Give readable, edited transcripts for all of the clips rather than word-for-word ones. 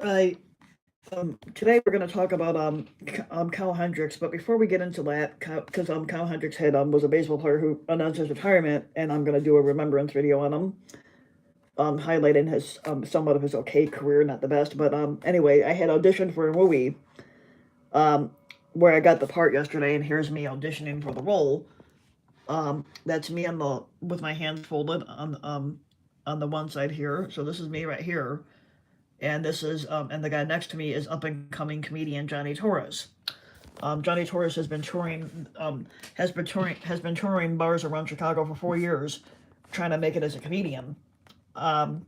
I Today we're going to talk about Kyle Hendricks, but before we get into that, because Kyle Hendricks had was a baseball player who announced his retirement, and I'm going to do a remembrance video on him, highlighting his somewhat of his okay career, not the best, but anyway, I had auditioned for a movie um where I got the part yesterday, and here's me auditioning for the role. That's me on the with my hands folded on the one side here. So this is me right here, and this is and the guy next to me is up and coming comedian Johnny Torres. Johnny Torres has been touring bars around Chicago for 4 years, trying to make it as a comedian. Um,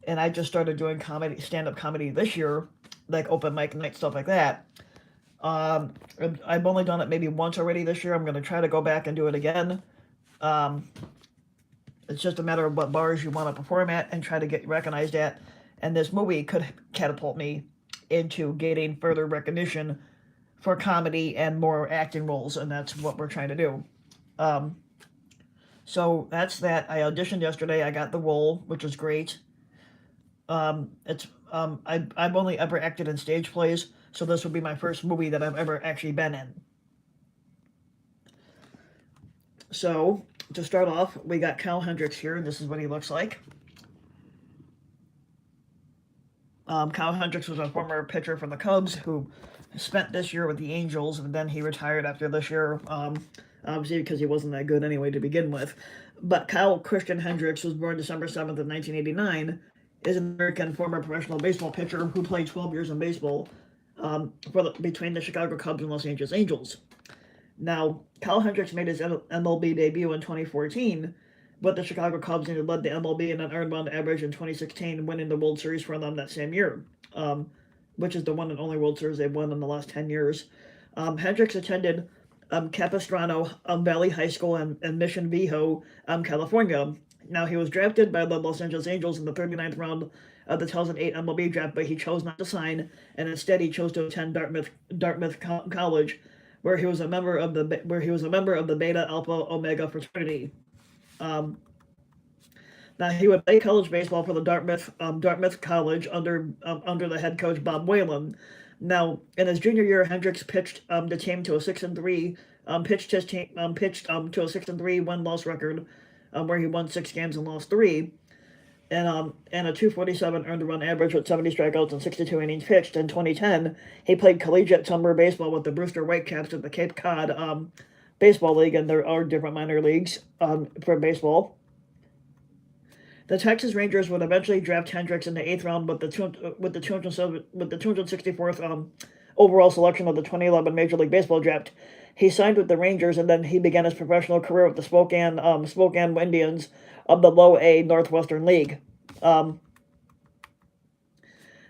and I just started doing stand up comedy this year, like open mic night stuff like that. Um, I've only done it maybe once already this year. I'm going to try to go back and do it again. Um, it's just a matter of what bars you want to perform at and try to get recognized at. And this movie could catapult me into getting further recognition for comedy and more acting roles, and that's what we're trying to do. Um, so that's that. I auditioned yesterday. I got the role, which is great. I've only ever acted in stage plays, so this would be my first movie that I've ever actually been in. So to start off, we got Kyle Hendricks here, and this is what he looks like. Kyle Hendricks was a former pitcher from the Cubs who spent this year with the Angels, and then he retired after this year, obviously because he wasn't that good anyway to begin with. But Kyle Christian Hendricks was born December 7th of 1989, is an American former professional baseball pitcher who played 12 years in baseball between the Chicago Cubs and Los Angeles Angels. Now, Kyle Hendricks made his MLB debut in 2014 with the Chicago Cubs, and he led the MLB in an earned run average in 2016, winning the World Series for them that same year, which is the one and only World Series they've won in the last 10 years. Hendricks attended Capistrano Valley High School in Mission Viejo, California. Now, he was drafted by the Los Angeles Angels in the 39th round of the 2008 MLB draft, but he chose not to sign, and instead he chose to attend Dartmouth College, where he was a member of the Beta Alpha Omega fraternity. Um, Now he would play college baseball for the Dartmouth College under the head coach Bob Whalen. Now in his junior year, Hendricks pitched the team to a 6-3 pitched to a 6-3 win-loss record, where he won 6 games and lost three, and a 247 earned run average with 70 strikeouts and 62 innings pitched. In 2010, he played collegiate summer baseball with the Brewster Whitecaps at the Cape Cod Baseball League, and there are different minor leagues for baseball. The Texas Rangers would eventually draft Hendricks in the eighth round with the 264th overall selection of the 2011 Major League Baseball draft. He signed with the Rangers, and then he began his professional career with the Spokane Indians of the Low A Northwestern League. Um,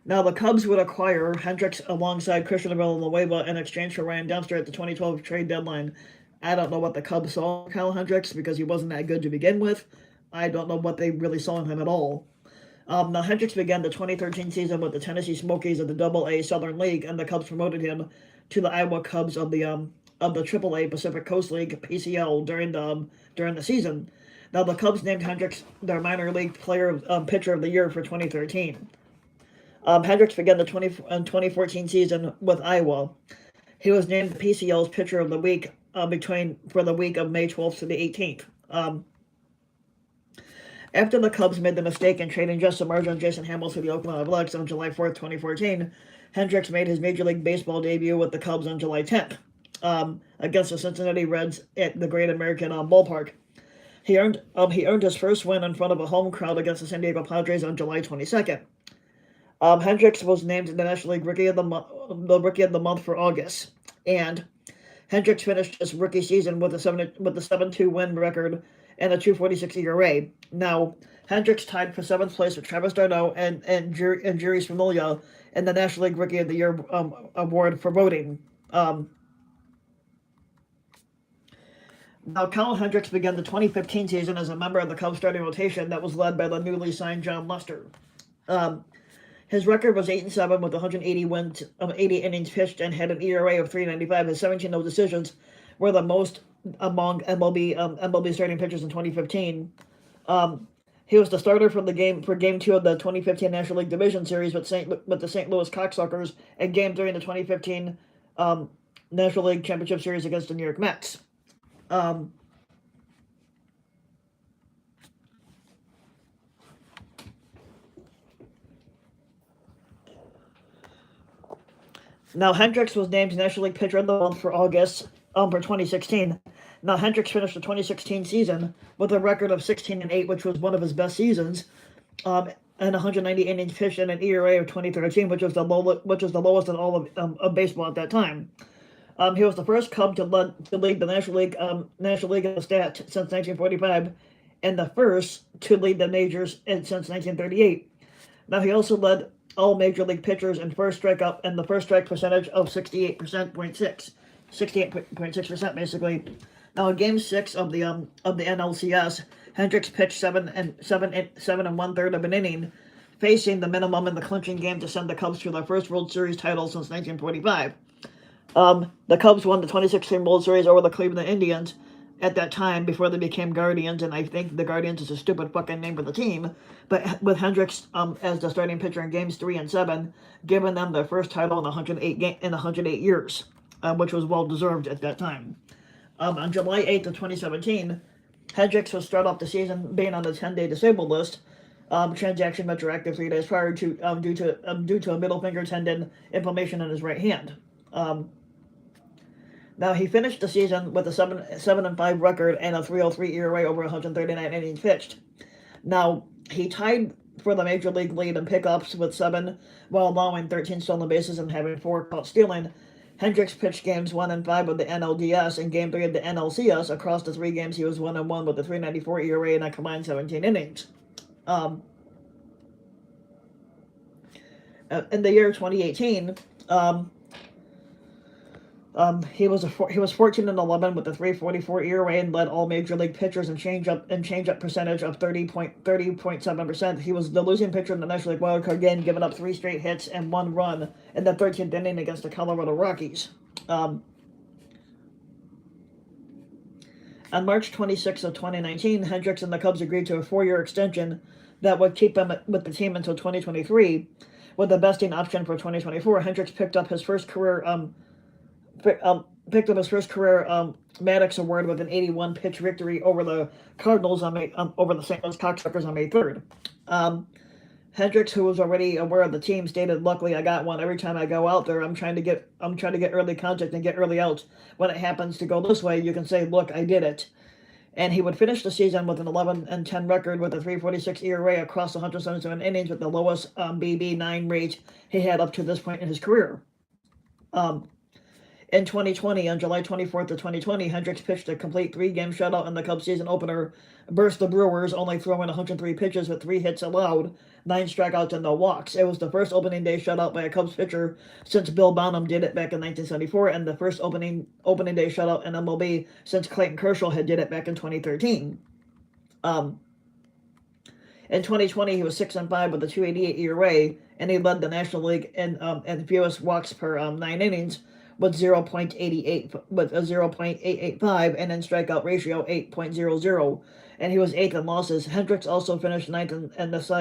Now the Cubs would acquire Hendricks alongside Christian Villanueva in exchange for Ryan Dempster at the 2012 trade deadline. I don't know what the Cubs saw in Kyle Hendricks because he wasn't that good to begin with. I don't know what they really saw in him at all. Now Hendricks began the 2013 season with the Tennessee Smokies of the Double A Southern League, and the Cubs promoted him to the Iowa Cubs of the Triple A Pacific Coast League (PCL) during the season. Now the Cubs named Hendricks their minor league pitcher of the year for 2013. Hendricks began the 2014 season with Iowa. He was named the PCL's pitcher of the week for the week of May 12th to the 18th. After the Cubs made the mistake in trading Justin Martin and Jason Hamels to the Oakland Athletics on July 4th, 2014, Hendricks made his Major League Baseball debut with the Cubs on July 10th against the Cincinnati Reds at the Great American Ballpark. He earned his first win in front of a home crowd against the San Diego Padres on July 22nd. Hendricks was named the National League Rookie of the Month for August, and Hendricks finished his rookie season with a 7-2 win record and a 2.46 ERA. Now, Hendricks tied for seventh place with Travis d'Arnaud and Jeurys Familia in the National League Rookie of the Year award for voting. Now, Kyle Hendricks began the 2015 season as a member of the Cubs starting rotation that was led by the newly signed Jon Lester. His record was 8-7 with 180 wins, 80 innings pitched, and had an ERA of 3.95. His 17 no decisions were the most among MLB starting pitchers in 2015. He was the starter for Game 2 of the 2015 National League Division Series with the St. Louis Cocksuckers and Game 3 in the 2015 National League Championship Series against the New York Mets. Now, Hendricks was named National League Pitcher of the Month for August for 2016. Now, Hendricks finished the 2016 season with a record of 16-8, which was one of his best seasons, and 190 innings pitched and an ERA of 2013, which was the lowest in all of baseball at that time. He was the first Cub to lead the National League in the stat since 1945, and the first to lead the majors since 1938. Now, he also led all major league pitchers in first strikeout and the first strike percentage of 68.6% basically. Now in Game 6 of the NLCS, Hendricks pitched 7 1/3 of an inning, facing the minimum in the clinching game to send the Cubs to their first World Series title since 1945. The Cubs won the 2016 World Series over the Cleveland Indians at that time before they became Guardians, and I think the Guardians is a stupid fucking name for the team, but with Hendricks as the starting pitcher in Games 3 and 7, giving them their first title in 108 years, which was well deserved at that time. On July 8th of 2017, Hendricks was start off the season being on the 10-day disabled list, transaction retroactive 3 days prior to due to a middle finger tendon inflammation in his right hand. Now, he finished the season with a 7-5 record and a 3.03 ERA over 139 innings pitched. Now, he tied for the major league lead in pickups with 7 while allowing 13 stolen bases and having 4 caught stealing. Hendricks pitched Games 1 and 5 of the NLDS and Game 3 of the NLCS. Across the 3 games, he was 1-1 with a 3.94 ERA and a combined 17 innings. In the year 2018, he was 14-11 with a 3.44 ERA and led all major league pitchers in changeup percentage of 30.7%. He was the losing pitcher in the National League wildcard game, giving up 3 straight hits and 1 run in the 13th inning against the Colorado Rockies. On March 26th of 2019, Hendricks and the Cubs agreed to a 4-year extension that would keep him with the team until 2023, with a vesting option for 2024. Hendricks picked up his first career Maddox Award with an 81 pitch victory over the Cardinals over the St. Louis Cocksuckers on May 3rd. Hendricks, who was already aware of the team, stated, "Luckily, I got one. Every time I go out there, I'm trying to get early contact and get early outs. When it happens to go this way, you can say, look, I did it." And he would finish the season with an 11-10 record with a 3.46 ERA across 177 innings, with the lowest BB9 rate he had up to this point in his career. In 2020, on July 24th of 2020, Hendricks pitched a complete 3-game shutout in the Cubs season opener, burst the Brewers, only throwing 103 pitches with 3 hits allowed, 9 strikeouts, and no walks. It was the first opening day shutout by a Cubs pitcher since Bill Bonham did it back in 1974, and the first opening day shutout in MLB since Clayton Kershaw had did it back in 2013. In 2020, he was 6-5 with a 2.88 ERA, and he led the National League in fewest walks per 9 innings, with 0.885 and in strikeout ratio 8.00, and he was 8th in losses. Hendricks also finished 9th in the Cy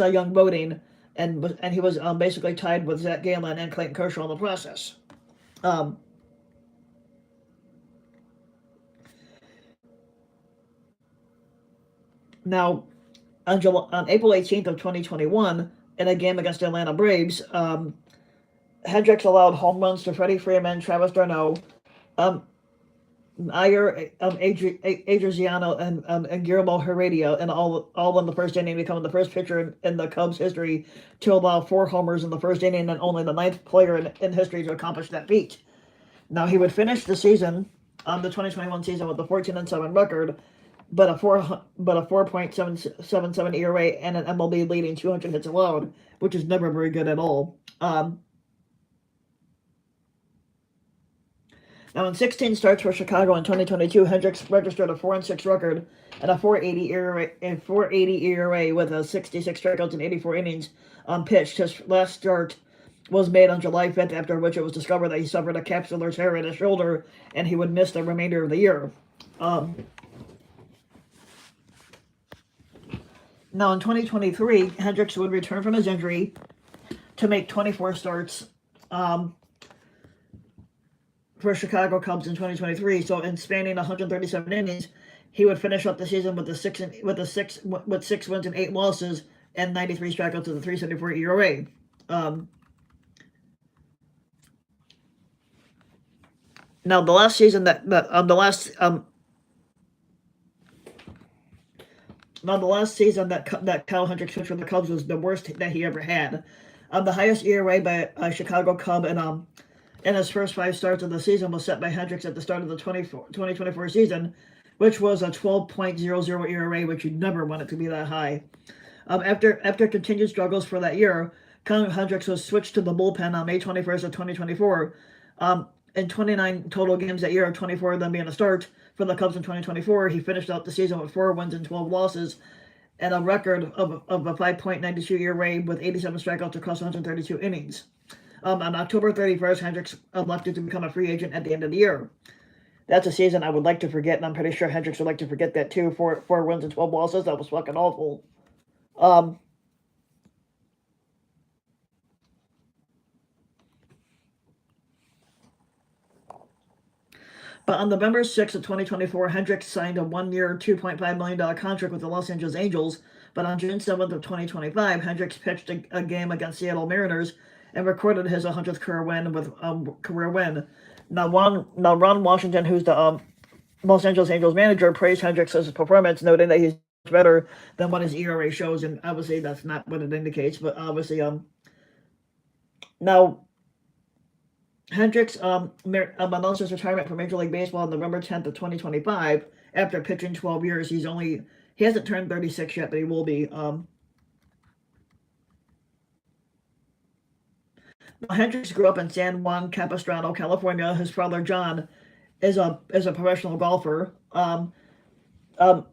Young voting, and he was basically tied with Zach Gallen and Clayton Kershaw in the process. Now, on April 18th of 2021, in a game against the Atlanta Braves, Hendricks allowed home runs to Freddie Freeman, Travis d'Arnaud, Iyer, Adriano, and Guillermo Heredia, and all in the first inning, becoming the first pitcher in the Cubs' history to allow 4 homers in the first inning, and only the 9th player in history to accomplish that feat. Now, he would finish the season, the 2021 season, with a 14-7 record, but a 4.77 ERA and an MLB leading 200 hits allowed, which is never very good at all. Now, in 16 starts for Chicago in 2022, Hendricks registered a 4-6 record and a 4.80 ERA with a 66 strikeouts and 84 innings pitched. His last start was made on July 5th, after which it was discovered that he suffered a capsular tear in his shoulder and he would miss the remainder of the year. Now in 2023, Hendricks would return from his injury to make 24 starts for Chicago Cubs in 2023. So in spanning 137 innings, he would finish up the season with six wins and 8 losses and 93 strikeouts with a 3.74 ERA. Now the last season that Kyle Hendricks pitched for the Cubs was the worst that he ever had. The highest ERA by a Chicago Cub in his first 5 starts of the season was set by Hendricks at the start of the 2024 season, which was a 12.00 ERA, which you'd never want it to be that high. After continued struggles for that year, Kyle Hendricks was switched to the bullpen on May 21st of 2024. In 29 total games that year, 24 of them being a start for the Cubs in 2024, he finished out the season with 4 wins and 12 losses and a record of a 5.92 ERA with 87 strikeouts across 132 innings. On October 31st, Hendricks elected to become a free agent at the end of the year. That's a season I would like to forget, and I'm pretty sure Hendricks would like to forget that too. 4 wins and 12 losses. That was fucking awful. But on November 6th of 2024, Hendricks signed a 1-year, $2.5 million contract with the Los Angeles Angels. But on June 7th of 2025, Hendricks pitched a game against Seattle Mariners and recorded his 100th career win. Now Ron Washington, who's the Los Angeles Angels manager, praised Hendricks' performance, noting that he's better than what his ERA shows, and obviously that's not what it indicates. But obviously, now Hendricks announced his retirement from Major League Baseball on November 10th of 2025 after pitching 12 years. He hasn't turned 36 yet, but he will be. Hendricks grew up in San Juan Capistrano, California. His father John is a professional golfer.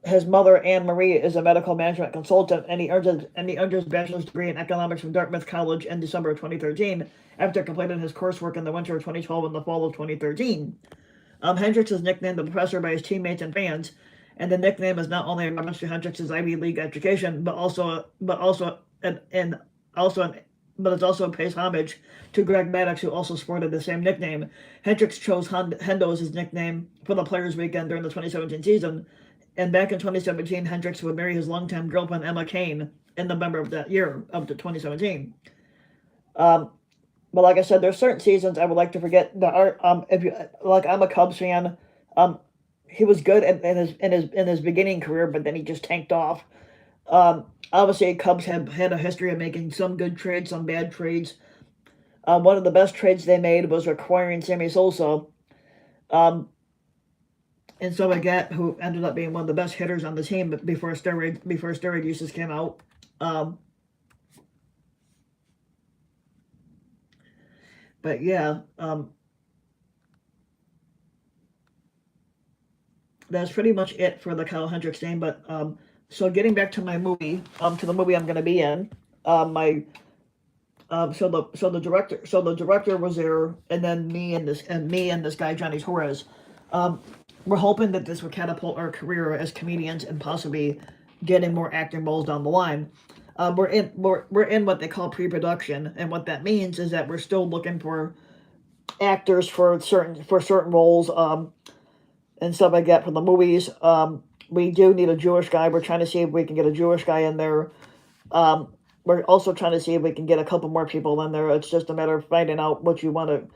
His mother Anne Marie is a medical management consultant, and he earned his bachelor's degree in economics from Dartmouth College in December of 2013. After completing his coursework in the winter of 2012 and the fall of 2013, Hendricks is nicknamed the Professor by his teammates and fans, and the nickname is not only a reference to Hendricks' Ivy League education, but it also pays homage to Greg Maddux, who also sported the same nickname. Hendricks chose Hendo as his nickname for the Players' Weekend during the 2017 season, and back in 2017, Hendricks would marry his longtime girlfriend Emma Kane in November of that year, of the 2017. But like I said, there's certain seasons I would like to forget that are I'm a Cubs fan. He was good in his beginning career, but then he just tanked off. Obviously, Cubs have had a history of making some good trades, some bad trades. One of the best trades they made was acquiring Sammy Sosa, and so Baguette, who ended up being one of the best hitters on the team before steroid uses came out. But yeah, that's pretty much it for the Kyle Hendricks name. But so getting back to my movie, to the movie I'm going to be in, so the director was there, and then me and this guy Johnny Torres. We're hoping that this would catapult our career as comedians and possibly getting more acting roles down the line. We're in what they call pre-production, and what that means is that we're still looking for actors for certain roles, and stuff like that for the movies. We do need a Jewish guy. We're trying to see if we can get a Jewish guy in there. We're also trying to see if we can get a couple more people in there. It's just a matter of finding out what you want to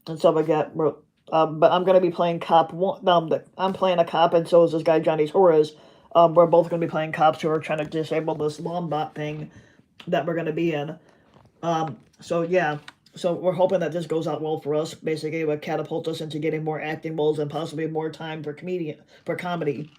and stuff like that. But I'm going to be playing cop. I'm playing a cop, and so is this guy Johnny Torres. We're both going to be playing cops who are trying to disable this Lombot thing that we're going to be in. So yeah, so we're hoping that this goes out well for us. Basically, it would catapult us into getting more acting roles and possibly more time for comedy.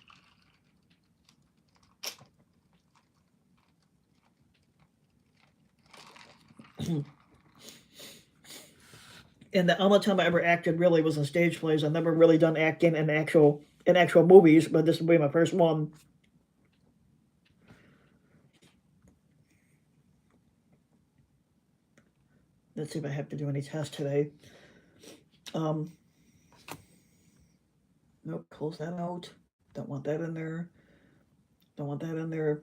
And the only time I ever acted really was in stage plays. I've never really done acting in actual movies, but this will be my first one. Let's see if I have to do any tests today. Nope, close that out. Don't want that in there. Don't want that in there.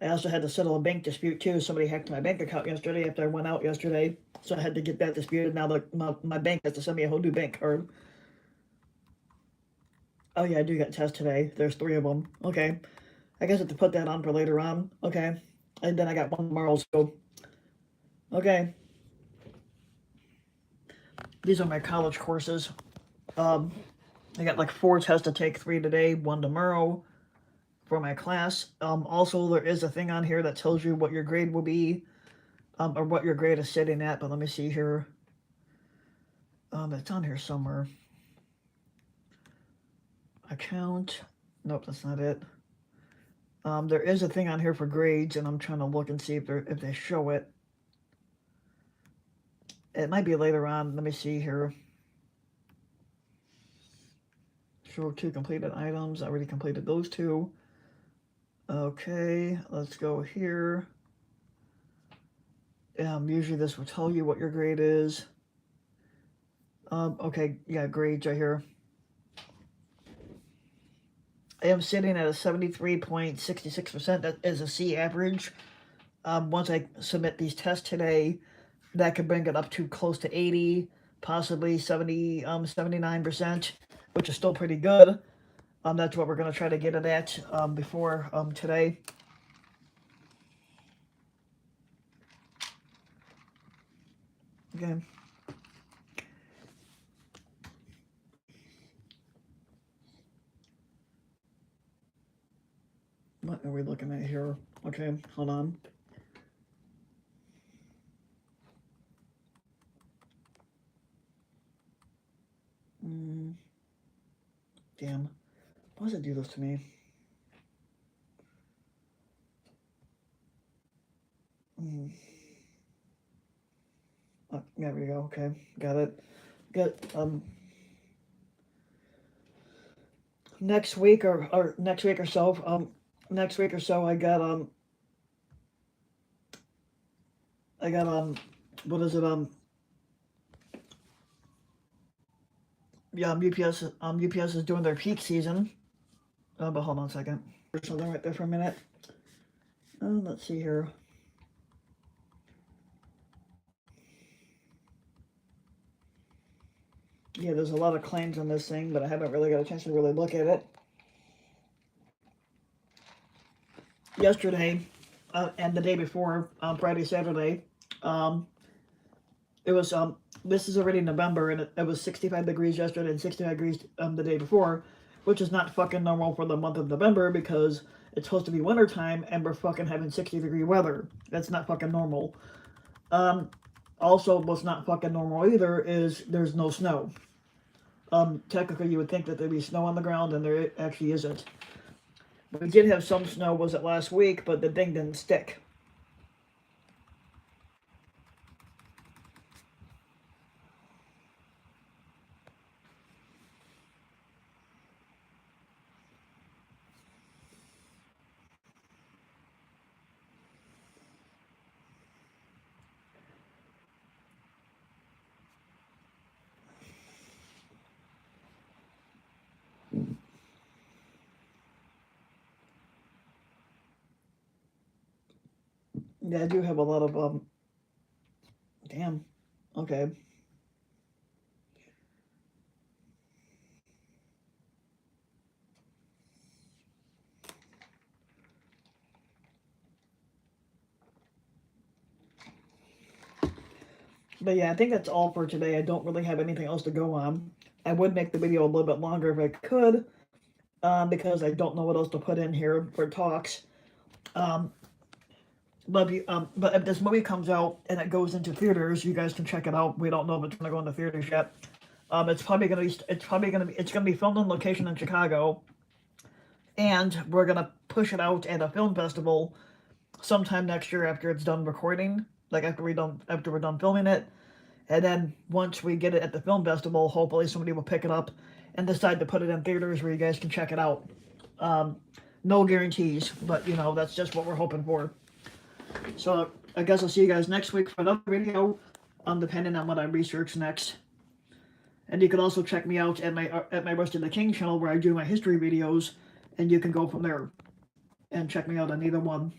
I also had to settle a bank dispute too. Somebody hacked my bank account yesterday after I went out yesterday, so I had to get that disputed. Now my bank has to send me a whole new bank card. Oh yeah, I do get tests today. There's 3 of them. Okay, I guess I have to put that on for later on. Okay, and then I got one tomorrow. So okay, these are my college courses. I got like 4 tests to take, 3 today, 1 tomorrow for my class. Also, there is a thing on here that tells you what your grade will be, or what your grade is sitting at. But let me see here. It's on here somewhere. Account. Nope, that's not it. There is a thing on here for grades, and I'm trying to look and see if they show it. It might be later on. Let me see here. Show 2 completed items. I already completed those 2. Okay, let's go here. Usually this will tell you what your grade is. Okay, yeah, grades right here. I am sitting at a 73.66%. That is a C average. Once I submit these tests today, that could bring it up to close to 80, possibly 70, 79%, which is still pretty good. That's what we're going to try to get it at before today. Okay. What are we looking at here? Okay, hold on. Damn. Why does it do this to me? Oh, there we go. Okay, got it. Next week or next week or so. Next week or so, I got what is it? Yeah, UPS is doing their peak season. But hold on a second. There's something right there for a minute. Let's see here. Yeah, there's a lot of claims on this thing, but I haven't really got a chance to really look at it. Yesterday, and the day before, Friday, Saturday, it was, this is already November, and it was 65 degrees yesterday and 65 degrees the day before, which is not fucking normal for the month of November because it's supposed to be wintertime and we're fucking having 60-degree weather. That's not fucking normal. Also, what's not fucking normal either is there's no snow. Technically, you would think that there'd be snow on the ground, and there actually isn't. We did have some snow, was it last week, but the thing didn't stick. Yeah, I do have a lot of, damn, okay. But yeah, I think that's all for today. I don't really have anything else to go on. I would make the video a little bit longer if I could, because I don't know what else to put in here for talks. But if this movie comes out and it goes into theaters, you guys can check it out. We don't know if it's gonna go into theaters yet. It's gonna be filmed on location in Chicago, and we're gonna push it out at a film festival sometime next year after it's done recording. Like after we're done filming it, and then once we get it at the film festival, hopefully somebody will pick it up and decide to put it in theaters where you guys can check it out. No guarantees, but you know that's just what we're hoping for. So I guess I'll see you guys next week for another video, depending on what I research next. And you can also check me out at my Rusty the King channel where I do my history videos, and you can go from there and check me out on either one.